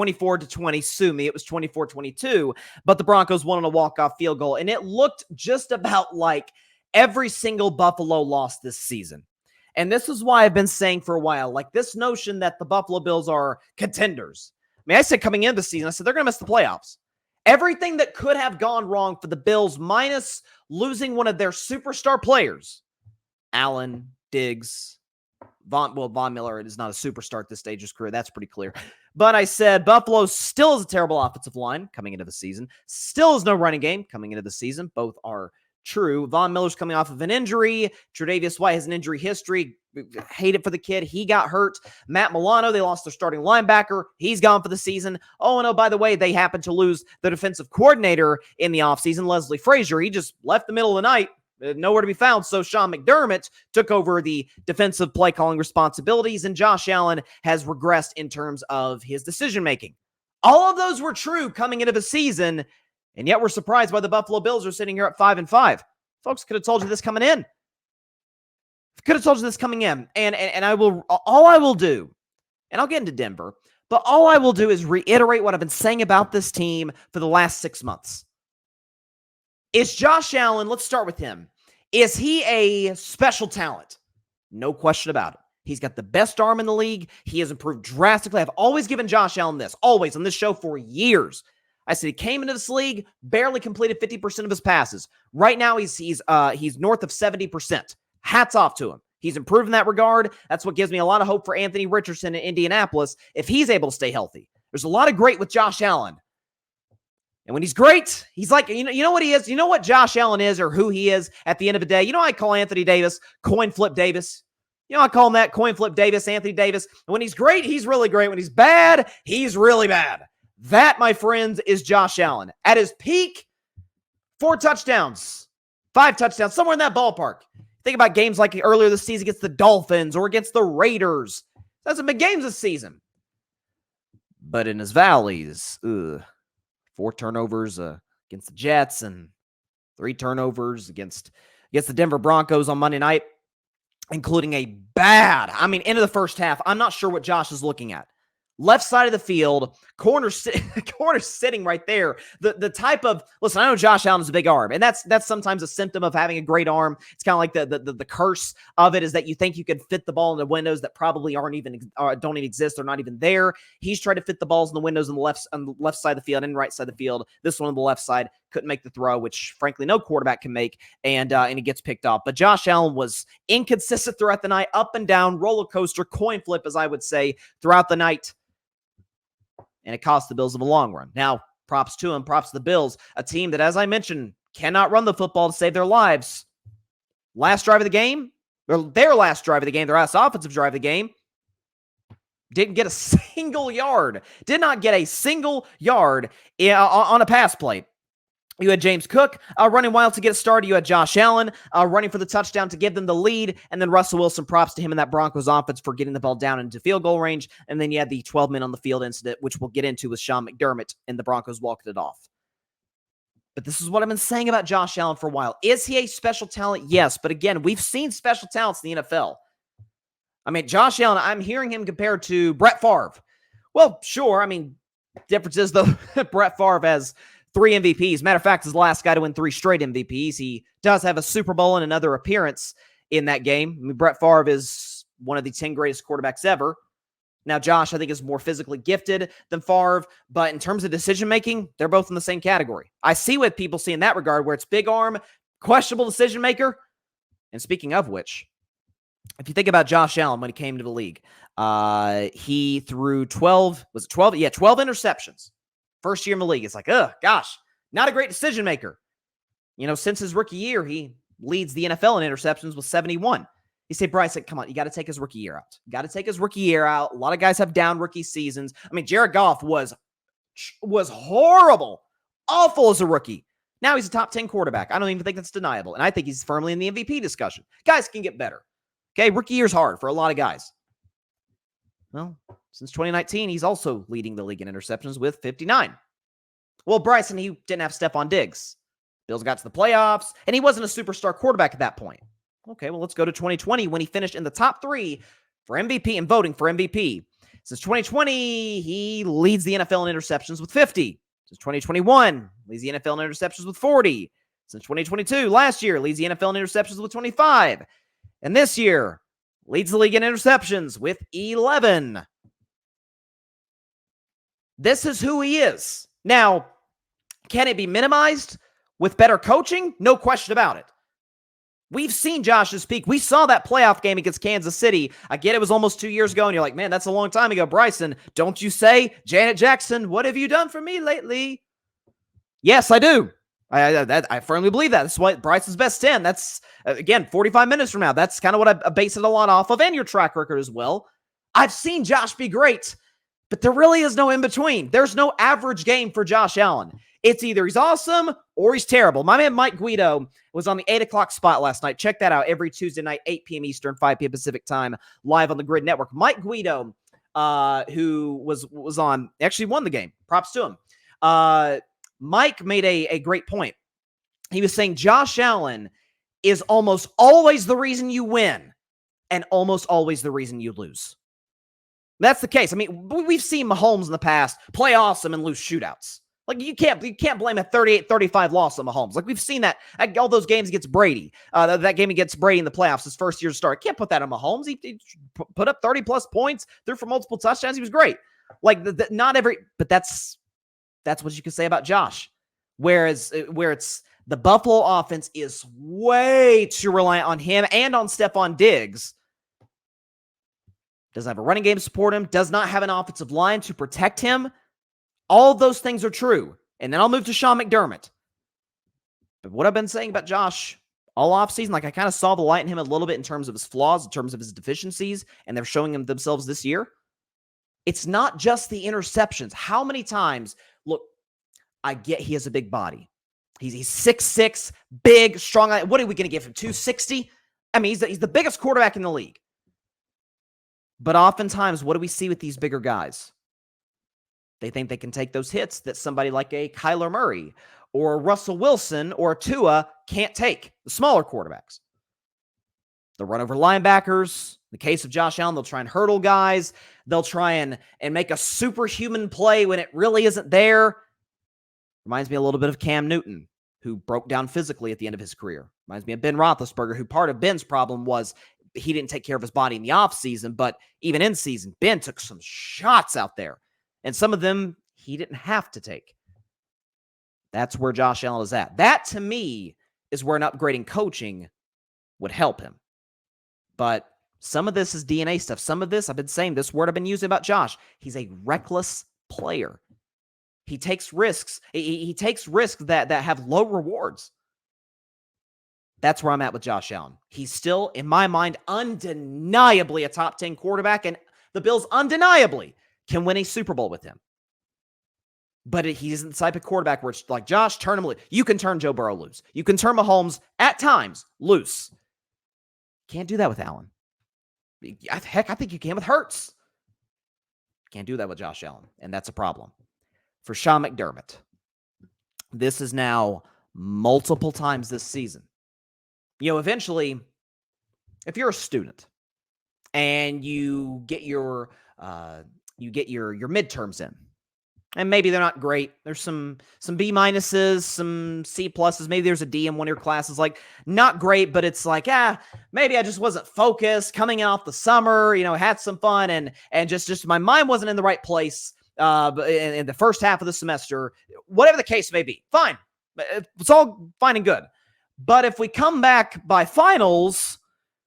24-20. Sue me. It was 24-22. But the Broncos won on a walk-off field goal. And it looked just about like every single Buffalo loss this season. And this is why I've been saying for a while, like this notion that the Buffalo Bills are contenders. I mean, I said coming into the season, I said they're going to miss the playoffs. Everything that could have gone wrong for the Bills, minus losing one of their superstar players, Allen, Diggs, Von Miller is not a superstar at this stage of his career. That's pretty clear. But I said Buffalo still has a terrible offensive line coming into the season. Still has no running game coming into the season. Both are true. Von Miller's coming off of an injury. Tre'Davious White has an injury history. Hate it for the kid. He got hurt. Matt Milano, they lost their starting linebacker. He's gone for the season. Oh, and by the way, they happened to lose the defensive coordinator in the offseason, Leslie Frazier. He just left the middle of the night. Nowhere to be found. So Sean McDermott took over the defensive play calling responsibilities, and Josh Allen has regressed in terms of his decision making. All of those were true coming into the season, and yet we're surprised why the Buffalo Bills are sitting here at 5-5. Folks, could have told you this coming in. Could have told you this coming in. And I will, all I will do, and I'll get into Denver, but all I will do is reiterate what I've been saying about this team for the last 6 months. Is Josh Allen, let's start with him. Is he a special talent? No question about it. He's got the best arm in the league. He has improved drastically. I've always given Josh Allen this, always on this show for years. I said he came into this league, barely completed 50% of his passes. Right now, he's north of 70%. Hats off to him. He's improved in that regard. That's what gives me a lot of hope for Anthony Richardson in Indianapolis if he's able to stay healthy. There's a lot of great with Josh Allen. And when he's great, he's like, you know what he is? You know what Josh Allen is or who he is at the end of the day? You know, I call Anthony Davis coin flip Davis. You know, I call him that coin flip Davis, Anthony Davis. And when he's great, he's really great. When he's bad, he's really bad. That, my friends, is Josh Allen. At his peak, 4 touchdowns, 5 touchdowns, somewhere in that ballpark. Think about games like earlier this season against the Dolphins or against the Raiders. That's some big games this season. But in his valleys, 4 turnovers against the Jets and 3 turnovers against the Denver Broncos on Monday night, including a bad, into the first half. I'm not sure what Josh is looking at. Left side of the field, corner sitting right there. The type of, listen, I know Josh Allen is a big arm, and that's sometimes a symptom of having a great arm. It's kind of like the curse of it is that you think you can fit the ball in the windows that probably don't even exist. They're not even there. He's tried to fit the balls in the windows on the left side of the field and right side of the field. This one on the left side couldn't make the throw, which frankly no quarterback can make, and he gets picked off. But Josh Allen was inconsistent throughout the night, up and down, roller coaster, coin flip, as I would say, throughout the night. And it cost the Bills in the long run. Now, props to him, props to the Bills, a team that, as I mentioned, cannot run the football to save their lives. Last drive of the game, or their last drive of the game, their last offensive drive of the game, didn't get a single yard. Did not get a single yard on a pass play. You had James Cook running wild to get it started. You had Josh Allen running for the touchdown to give them the lead. And then Russell Wilson, props to him in that Broncos offense for getting the ball down into field goal range. And then you had the 12-men on the field incident, which we'll get into with Sean McDermott, and the Broncos walked it off. But this is what I've been saying about Josh Allen for a while. Is he a special talent? Yes. But again, we've seen special talents in the NFL. Josh Allen, I'm hearing him compared to Brett Favre. Well, sure. Difference is, though, Brett Favre has 3 MVPs. Matter of fact, is the last guy to win 3 straight MVPs. He does have a Super Bowl and another appearance in that game. Brett Favre is one of the 10 greatest quarterbacks ever. Now, Josh, I think, is more physically gifted than Favre, but in terms of decision-making, they're both in the same category. I see what people see in that regard, where it's big arm, questionable decision-maker. And speaking of which, if you think about Josh Allen when he came to the league, he threw 12 interceptions. First year in the league. It's like, gosh, not a great decision maker. Since his rookie year, he leads the NFL in interceptions with 71. You say, Bryce, come on, you got to take his rookie year out. You got to take his rookie year out. A lot of guys have down rookie seasons. Jared Goff was horrible, awful as a rookie. Now he's a top 10 quarterback. I don't even think that's deniable. And I think he's firmly in the MVP discussion. Guys can get better. Okay, rookie year's hard for a lot of guys. Well, since 2019, he's also leading the league in interceptions with 59. Well, Bryson, he didn't have Stephon Diggs. Bills got to the playoffs, and he wasn't a superstar quarterback at that point. Okay, well, let's go to 2020 when he finished in the top 3 for MVP and voting for MVP. Since 2020, he leads the NFL in interceptions with 50. Since 2021, leads the NFL in interceptions with 40. Since 2022, last year, leads the NFL in interceptions with 25. And this year, leads the league in interceptions with 11. This is who he is. Now, can it be minimized with better coaching? No question about it. We've seen Josh's peak. We saw that playoff game against Kansas City. I get it was almost 2 years ago, and you're like, man, that's a long time ago. Bryson, don't you say, Janet Jackson, what have you done for me lately? Yes, I do. I firmly believe that. That's what Bryson's best 10. That's, again, 45 minutes from now. That's kind of what I base it a lot off of, and your track record as well. I've seen Josh be great, but there really is no in-between. There's no average game for Josh Allen. It's either he's awesome or he's terrible. My man Mike Guido was on the 8 o'clock spot last night. Check that out every Tuesday night, 8 p.m. Eastern, 5 p.m. Pacific time, live on the Grid Network. Mike Guido, who was on, actually won the game. Props to him. Mike made a great point. He was saying Josh Allen is almost always the reason you win and almost always the reason you lose. That's the case. I mean, we've seen Mahomes in the past play awesome and lose shootouts. Like, you can't blame a 38-35 loss on Mahomes. Like, we've seen that all those games against Brady. That game against Brady in the playoffs, his first year to start. Can't put that on Mahomes. He put up 30-plus points, threw for multiple touchdowns. He was great. Like, not every – but that's what you can say about Josh. Where it's the Buffalo offense is way too reliant on him and on Stephon Diggs. Doesn't have a running game to support him. Does not have an offensive line to protect him. All of those things are true. And then I'll move to Sean McDermott. But what I've been saying about Josh all offseason, like I kind of saw the light in him a little bit in terms of his flaws, in terms of his deficiencies, and they're showing him themselves this year. It's not just the interceptions. How many times, look, I get he has a big body. He's 6'6", big, strong. What are we going to give him, 260? I mean, he's the biggest quarterback in the league. But oftentimes, what do we see with these bigger guys? They think they can take those hits that somebody like a Kyler Murray or a Russell Wilson or a Tua can't take, the smaller quarterbacks. They'll run over linebackers. In the case of Josh Allen, they'll try and hurdle guys. They'll try and make a superhuman play when it really isn't there. Reminds me a little bit of Cam Newton, who broke down physically at the end of his career. Reminds me of Ben Roethlisberger, who part of Ben's problem was he didn't take care of his body in the offseason, but even in season, Ben took some shots out there. And some of them he didn't have to take. That's where Josh Allen is at. That, to me, is where an upgrading coaching would help him. But some of this is DNA stuff. Some of this, I've been saying this word I've been using about Josh. He's a reckless player. He takes risks. He takes risks that have low rewards. That's where I'm at with Josh Allen. He's still, in my mind, undeniably a top 10 quarterback, and the Bills undeniably can win a Super Bowl with him. But he isn't the type of quarterback where it's like, Josh, turn him loose. You can turn Joe Burrow loose. You can turn Mahomes, at times, loose. Can't do that with Allen. Heck, I think you can with Hurts. Can't do that with Josh Allen, and that's a problem. For Sean McDermott, this is now multiple times this season. You know, eventually, if you're a student and you get your midterms in, and maybe they're not great. There's some B minuses, some C pluses. Maybe there's a D in one of your classes. Like, not great, but it's like, maybe I just wasn't focused coming in off the summer, had some fun and just my mind wasn't in the right place in the first half of the semester. Whatever the case may be, fine. It's all fine and good. But if we come back by finals,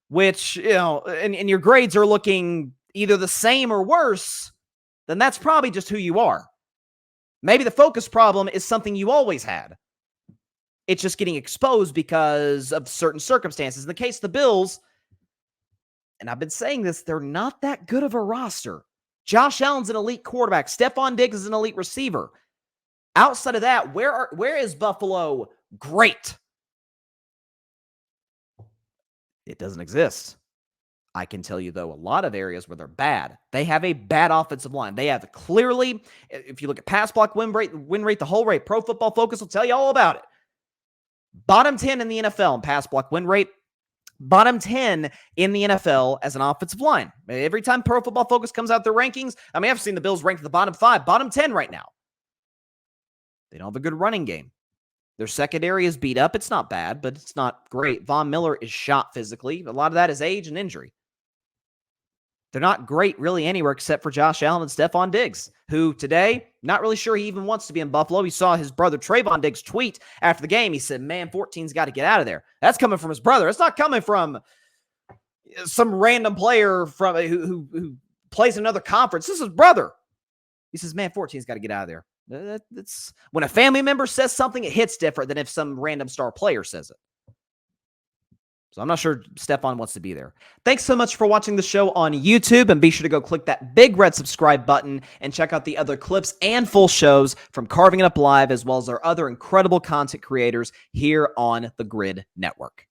which, and your grades are looking either the same or worse, then that's probably just who you are. Maybe the focus problem is something you always had. It's just getting exposed because of certain circumstances. In the case of the Bills, and I've been saying this, they're not that good of a roster. Josh Allen's an elite quarterback. Stephon Diggs is an elite receiver. Outside of that, where is Buffalo great? It doesn't exist. I can tell you, though, a lot of areas where they're bad. They have a bad offensive line. They have clearly, if you look at pass block win rate, the whole rate, Pro Football Focus will tell you all about it. Bottom 10 in the NFL in pass block win rate. Bottom 10 in the NFL as an offensive line. Every time Pro Football Focus comes out their rankings, I mean, I've seen the Bills ranked at the bottom 5, bottom 10 right now. They don't have a good running game. Their secondary is beat up. It's not bad, but it's not great. Von Miller is shot physically. A lot of that is age and injury. They're not great really anywhere except for Josh Allen and Stephon Diggs, who today, not really sure he even wants to be in Buffalo. He saw his brother Trayvon Diggs tweet after the game. He said, man, 14's got to get out of there. That's coming from his brother. It's not coming from some random player from who plays in another conference. This is his brother. He says, man, 14's got to get out of there. That's when a family member says something, it hits different than if some random star player says it. So I'm not sure Stephon wants to be there. Thanks so much for watching the show on YouTube, and be sure to go click that big red subscribe button and check out the other clips and full shows from Carving It Up Live, as well as our other incredible content creators here on the Grid Network.